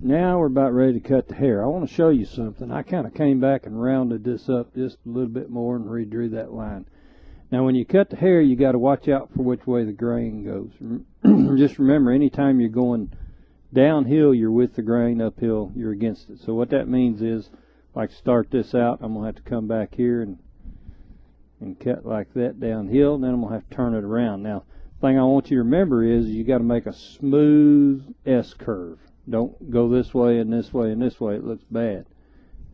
Now we're about ready to cut the hair. I want to show you something. I kind of came back and rounded this up just a little bit more and redrew that line. Now when you cut the hair, you got to watch out for which way the grain goes. Just remember, anytime you're going downhill, you're with the grain. Uphill, you're against it. So what that means is, like start this out, I'm going to have to come back here and cut like that downhill, and then I'm going to have to turn it around. Now, the thing I want you to remember is you got to make a smooth S-curve. Don't go this way and this way and this way. It looks bad.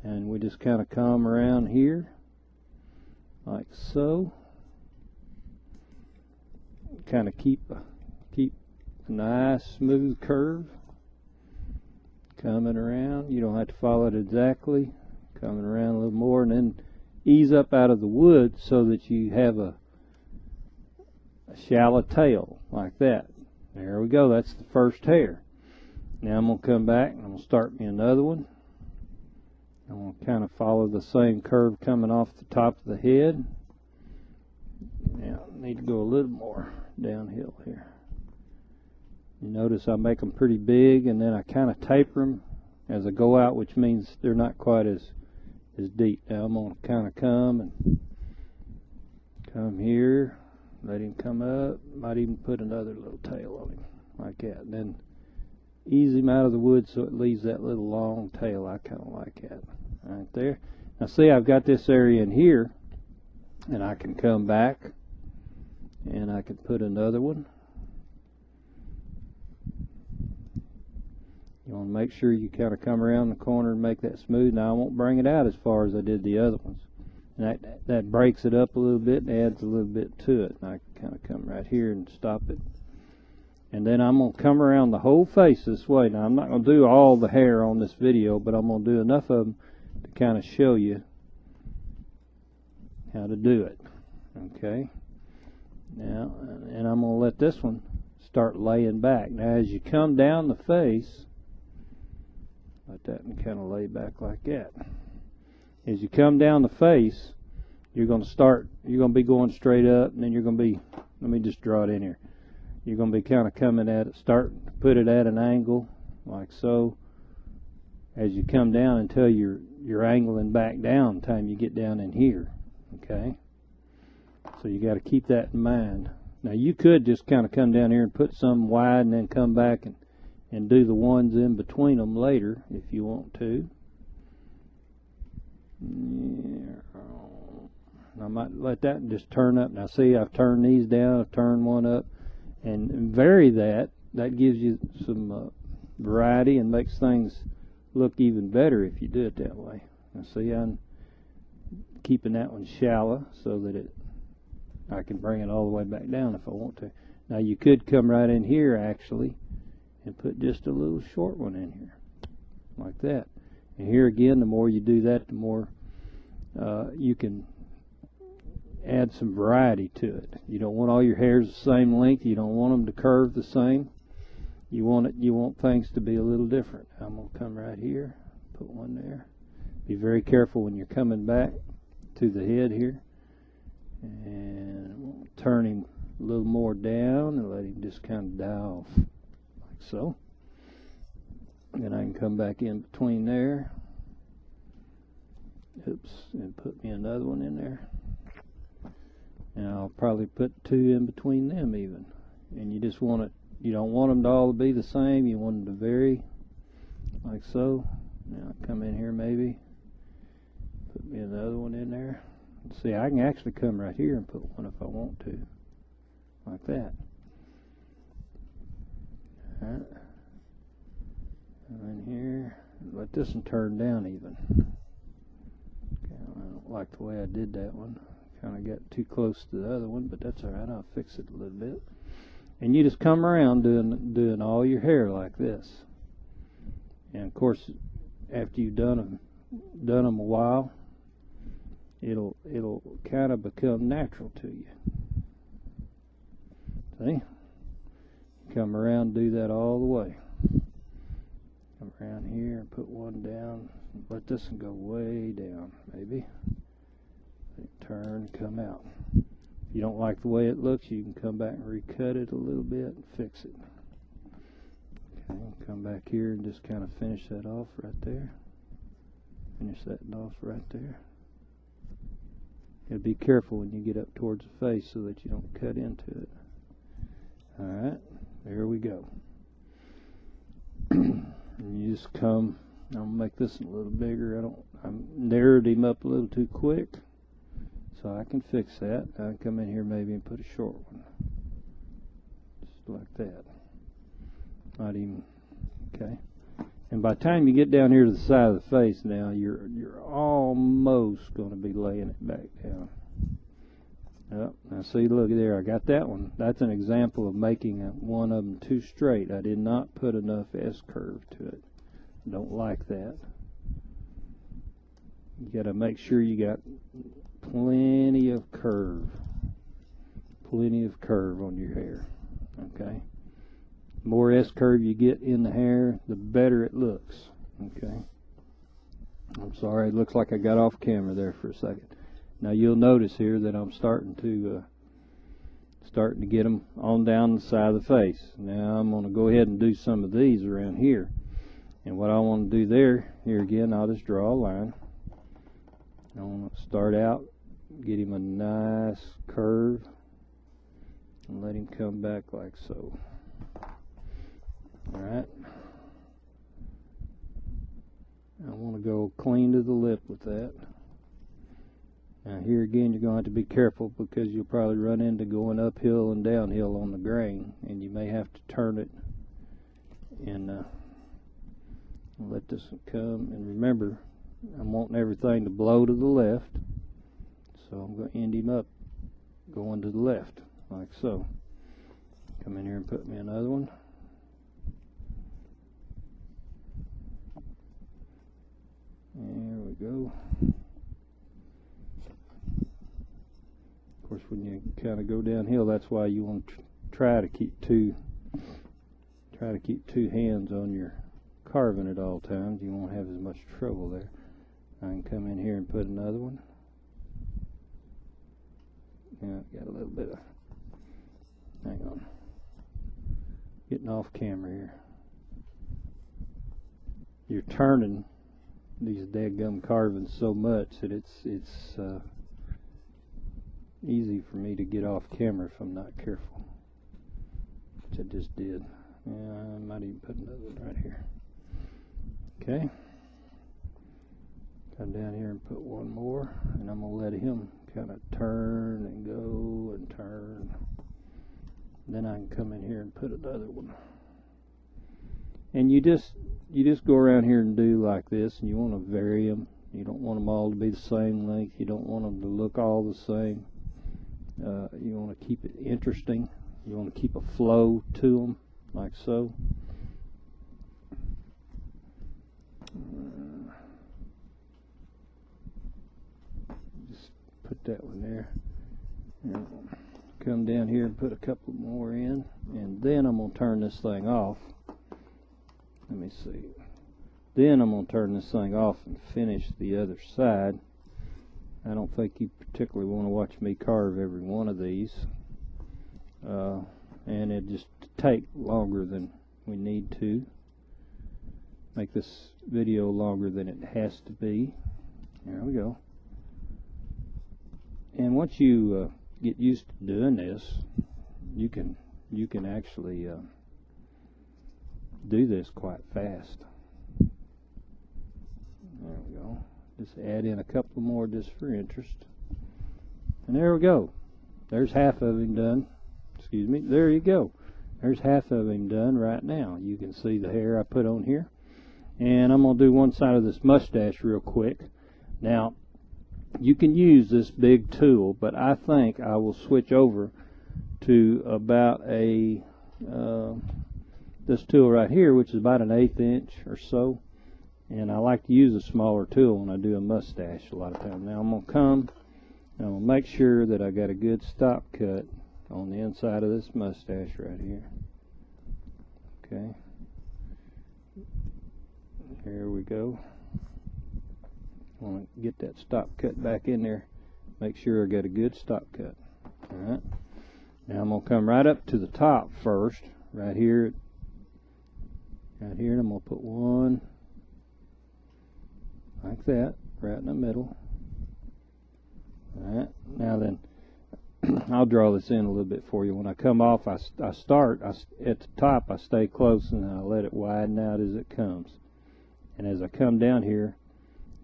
And we just kind of come around here like so. Kind of keep a nice smooth curve coming around. You don't have to follow it exactly. Coming around a little more, and then ease up out of the wood so that you have a shallow tail like that. There we go. That's the first hair. Now I'm going to come back and I'm going to start me another one. I'm going to kind of follow the same curve coming off the top of the head. Now I need to go a little more downhill here. You notice I make them pretty big, and then I kind of taper them as I go out, which means they're not quite as deep. Now I'm going to kind of come here, let him come up, might even put another little tail on him like that, and then ease him out of the wood so it leaves that little long tail. I kind of like that right there. Now see, I've got this area in here, and I can come back and I can put another one. You want to make sure you kind of come around the corner and make that smooth. Now I won't bring it out as far as I did the other ones. And that breaks it up a little bit and adds a little bit to it. And I can kind of come right here and stop it. And then I'm going to come around the whole face this way. Now I'm not going to do all the hair on this video, but I'm going to do enough of them to kind of show you how to do it. Okay. Now, and I'm going to let this one start laying back. Now as you come down the face, let that and kind of lay back like that. As you come down the face, you're going to be going straight up, and then you're going to be, let me just draw it in here. You're going to be kind of coming at it, starting to put it at an angle, like so. As you come down until you're angling back down the time you get down in here. Okay? So you got to keep that in mind. Now you could just kind of come down here and put some wide and then come back and do the ones in between them later if you want to. I might let that just turn up. Now see, I've turned these down, I've turned one up, and vary that. That gives you some variety and makes things look even better if you do it that way. Now see, I'm keeping that one shallow so that I can bring it all the way back down if I want to. Now you could come right in here actually and put just a little short one in here like that. And here again, the more you do that, the more you can add some variety to it. You don't want all your hairs the same length. You don't want them to curve the same. You want things to be a little different. I'm going to come right here, put one there. Be very careful when you're coming back to the head here. And we'll turn him a little more down and let him just kind of die off like so. Then I can come back in between there. Oops, and put me another one in there. And I'll probably put two in between them even. And you just want it, you don't want them to all be the same. You want them to vary like so. Now come in here maybe. Put me another one in there. See, I can actually come right here and put one if I want to. Like that. Alright. And in here, let this one turn down even. Okay, I don't like the way I did that one. Kind of got too close to the other one, but that's alright. I'll fix it a little bit. And you just come around doing all your hair like this. And of course, after you've done them a while, it'll kind of become natural to you. See? Come around, do that all the way. Come around here and put one down. Let this one go way down, maybe. Let it turn, come out. If you don't like the way it looks, you can come back and recut it a little bit and fix it. Okay, come back here and just kind of finish that off right there. Finish that off right there. You gotta be careful when you get up towards the face so that you don't cut into it. Alright, there we go. And you just come, I'll make this a little bigger. I narrowed him up a little too quick, so I can fix that. I come in here maybe and put a short one. Just like that. Not even, okay. And by the time you get down here to the side of the face now, you're almost going to be laying it back down. Yep. Now see, look there, I got that one. That's an example of making one of them too straight. I did not put enough S-curve to it. I don't like that. You got to make sure you got plenty of curve. Plenty of curve on your hair. Okay. The more S-curve you get in the hair, the better it looks. Okay. I'm sorry, it looks like I got off camera there for a second. Now you'll notice here that I'm starting to get them on down the side of the face. Now I'm going to go ahead and do some of these around here. And what I want to do there, here again, I'll just draw a line. I want to start out, get him a nice curve, and let him come back like so. Alright. I want to go clean to the lip with that. Now here again, you're going to have to be careful because you'll probably run into going uphill and downhill on the grain, and you may have to turn it and let this come. And remember, I'm wanting everything to blow to the left, so I'm going to end him up going to the left, like so. Come in here and put me another one. There we go. Of course, when you kind of go downhill, that's why you want to try to keep two hands on your carving at all times. You won't have as much trouble there. I can come in here and put another one. Yeah, got a little bit of, hang on, getting off camera here. You're turning these dadgum carvings so much that it's easy for me to get off camera if I'm not careful, which I just did. Yeah, I might even put another one right here. Okay, come down here and put one more, and I'm gonna let him kind of turn and go and turn. Then I can come in here and put another one. And you just go around here and do like this, and you want to vary them. You don't want them all to be the same length. You don't want them to look all the same. You want to keep it interesting. You want to keep a flow to them, like so. Just put that one there. And come down here and put a couple more in, and then I'm going to turn this thing off. Let me see. Then I'm going to turn this thing off and finish the other side. I don't think you particularly want to watch me carve every one of these. And it just take longer than we need to. Make this video longer than it has to be. There we go. And once you get used to doing this, you can actually do this quite fast. There we go. Just add in a couple more just for interest. And there we go. There's half of him done. Excuse me. There you go. There's half of him done right now. You can see the hair I put on here. And I'm going to do one side of this mustache real quick. Now, you can use this big tool, but I think I will switch over to about a this tool right here, which is about an 1/8 inch or so. And I like to use a smaller tool when I do a mustache a lot of times. Now I'm going to come and I'm going to make sure that I got a good stop cut on the inside of this mustache right here. Okay. Here we go. I want to get that stop cut back in there. Make sure I got a good stop cut. Alright. Now I'm going to come right up to the top first, right here Right here, and I'm going to put one like that, right in the middle. Alright, now then, I'll draw this in a little bit for you. When I come off, I start at the top, I stay close, and I let it widen out as it comes. And as I come down here,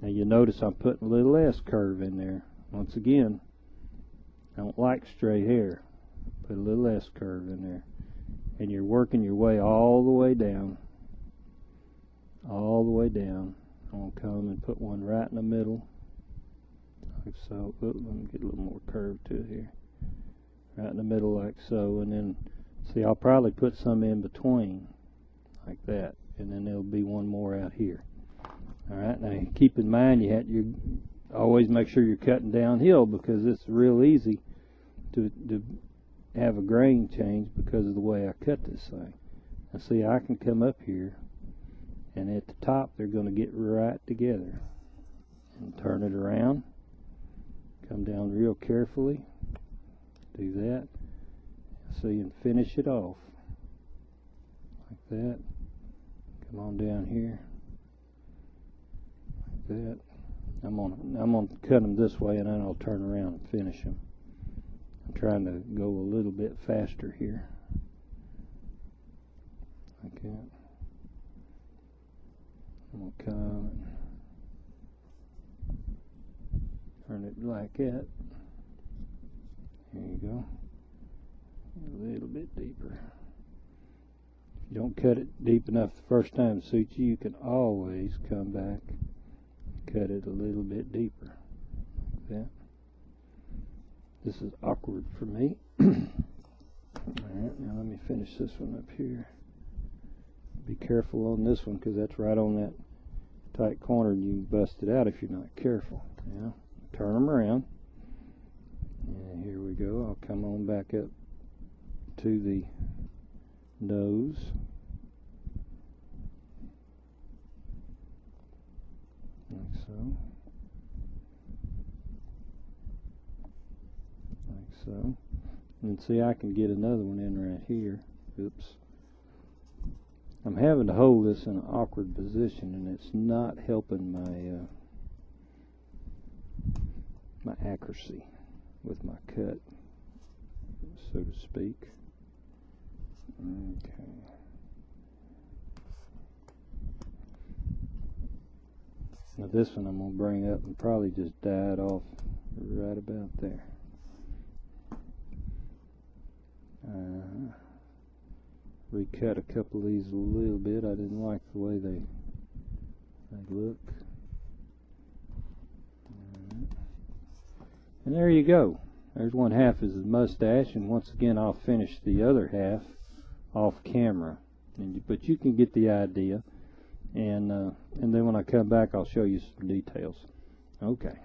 now you notice I'm putting a little S curve in there. Once again, I don't like stray hair. Put a little S curve in there. And you're working your way all the way down. All the way down. I'm going to come and put one right in the middle. Like so. Let me get a little more curve to it here. Right in the middle like so. And then, see, I'll probably put some in between. Like that. And then there'll be one more out here. Alright, now keep in mind you always make sure you're cutting downhill, because it's real easy to have a grain change because of the way I cut this thing. Now see, I can come up here, and at the top they're going to get right together. And turn it around. Come down real carefully. Do that. See, and finish it off. Like that. Come on down here. Like that. I'm gonna cut them this way, and then I'll turn around and finish them. I'm trying to go a little bit faster here. Like that. I'm gonna come and turn it like that. There you go. A little bit deeper. If you don't cut it deep enough the first time to suit you, you can always come back and cut it a little bit deeper. Like that. This is awkward for me. Alright, now let me finish this one up here. Be careful on this one, because that's right on that tight corner, and you can bust it out if you're not careful. Now, turn them around. And here we go. I'll come on back up to the nose. Like so. Like so. And see, I can get another one in right here. Oops. I'm having to hold this in an awkward position, and it's not helping my my accuracy with my cut, so to speak. Okay. Now this one I'm going to bring up and probably just dye it off right about there. Recut a couple of these a little bit. I didn't like the way they look. And there you go. There's one half is his mustache, and once again I'll finish the other half off camera. But you can get the idea. And then when I come back, I'll show you some details. Okay.